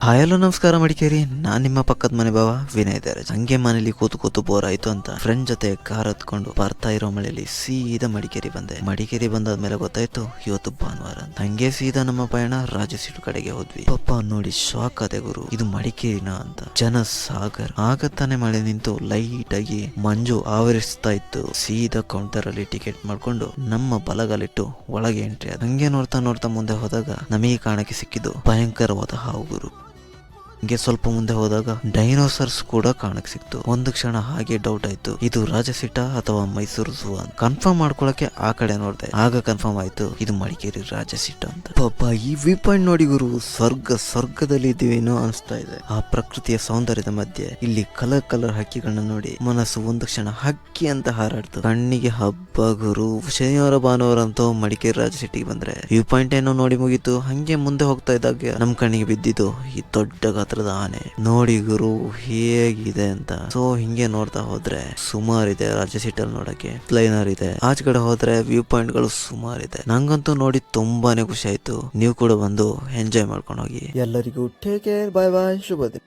Hello ನಮಸ್ಕಾರ ಮಡಿಕೇರಿ, ನಾನ್ ನಿಮ್ಮ ಪಕ್ಕದ ಮನೆ ಬಾವ ವಿನಯ್ ಇದ್ದಾರೆ. ಹಂಗೆ ಮನೇಲಿ ಕೂತು ಬೋರ್ ಆಯ್ತು ಅಂತ ಫ್ರೆಂಡ್ ಜೊತೆ ಕಾರ್ ಹತ್ಕೊಂಡು ಬರ್ತಾ ಇರೋ ಮಳೆಯಲ್ಲಿ ಸೀದಾ ಮಡಿಕೇರಿ ಬಂದೆ. ಮಡಿಕೇರಿ ಬಂದಾದ್ಮೇಲೆ ಗೊತ್ತಾಯ್ತು ಇವತ್ತು ಭಾನುವಾರ ಅಂತ. ಹಂಗೆ ಸೀದಾ ನಮ್ಮ ಪಯಣ ರಾಜಸೀಟು ಕಡೆಗೆ ಹೋದ್ವಿ. ಪಪ್ಪ ನೋಡಿ ಶಾಕ್ ಆದೆ, ಗುರು ಇದು ಮಡಿಕೇರಿನ ಅಂತ. ಜನ ಸಾಗರ್. ಆಗತ್ತಾನೆ ಮಳೆ ನಿಂತು ಲೈಟ್ ಆಗಿ ಮಂಜು ಆವರಿಸ್ತಾ ಇತ್ತು. ಸೀದಾ ಕೌಂಟರ್ ಅಲ್ಲಿ ಟಿಕೆಟ್ ಮಾಡ್ಕೊಂಡು ನಮ್ಮ ಬಲಗಾಲಿಟ್ಟು ಒಳಗೆ ಎಂಟ್ರಿ ಆದ. ಹಂಗೆ ನೋಡ್ತಾ ಮುಂದೆ ಹೋದಾಗ ನಮಗೆ ಕಾಣಕ್ಕೆ ಸಿಕ್ಕಿದ್ದು ಭಯಂಕರವಾದ ಹಾವು, ಗುರು. ಹಂಗೆ ಸ್ವಲ್ಪ ಮುಂದೆ ಹೋದಾಗ ಡೈನೋಸರ್ಸ್ ಕೂಡ ಕಾಣಕ್ ಸಿಕ್ತು. ಒಂದು ಕ್ಷಣ ಹಾಗೆ ಡೌಟ್ ಆಯ್ತು, ಇದು ರಾಜಸೀಟ ಅಥವಾ ಮೈಸೂರು ಝೂ ಅಂತ. ಕನ್ಫರ್ಮ್ ಮಾಡ್ಕೊಳಕ್ಕೆ ಆ ಕಡೆ ನೋಡ್ದೆ. ಆಗ ಕನ್ಫರ್ಮ್ ಆಯ್ತು ಇದು ಮಡಿಕೇರಿ ರಾಜಸೀಟ ಅಂತ. ಪಾಪ ಈ ವ್ಯೂ ಪಾಯಿಂಟ್ ನೋಡಿ ಗುರು, ಸ್ವರ್ಗದಲ್ಲಿ ಇದ್ದೀವೇನೋ ಅನಿಸ್ತಾ ಇದೆ. ಆ ಪ್ರಕೃತಿಯ ಸೌಂದರ್ಯದ ಮಧ್ಯೆ ಇಲ್ಲಿ ಕಲರ್ ಹಕ್ಕಿಗಳನ್ನ ನೋಡಿ ಮನಸ್ಸು ಒಂದು ಕ್ಷಣ ಹಕ್ಕಿ ಅಂತ ಹಾರಾಡ್ತು. ಕಣ್ಣಿಗೆ ಹಬ್ಬ ಗುರು. ಶನಿವಾರ ಭಾನುವಾರ ಅಂತೂ ಮಡಿಕೇರಿ ರಾಜಸೀಟಿಗೆ ಬಂದ್ರೆ ವ್ಯೂ ಪಾಯಿಂಟ್ ಏನೋ ನೋಡಿ ಮುಗೀತು. ಹಂಗೆ ಮುಂದೆ ಹೋಗ್ತಾ ಇದ್ದಾಗ ನಮ್ ಕಣ್ಣಿಗೆ ಬಿದ್ದಿದ್ದು ಈ ದೊಡ್ಡ ಗಾತ್ರದ ಆನೆ. ನೋಡಿ ಗುರು ಹೇಗಿದೆ ಅಂತ. ಸೊ ಹಿಂಗೆ ನೋಡ್ತಾ ಹೋದ್ರೆ ಸುಮಾರಿದೆ ರಾಜಸೀಟಲ್ಲಿ ನೋಡಕ್ಕೆ. ಲೈನರ್ ಇದೆ, ಆಚೆ ಕಡೆ ಹೋದ್ರೆ ವ್ಯೂ ಪಾಯಿಂಟ್ ಗಳು ಸುಮಾರಿದೆ. ನಂಗಂತೂ ನೋಡಿ ತುಂಬಾನೇ ಖುಷಿ ಆಯ್ತು. ನೀವು ಕೂಡ ಬಂದು ಎಂಜಾಯ್ ಮಾಡ್ಕೊಂಡು ಹೋಗಿ. ಎಲ್ಲರಿಗೂ ಟೇಕ್ ಕೇರ್, ಬಾಯ್ ಬಾಯ್, ಶುಭ ದಿನ.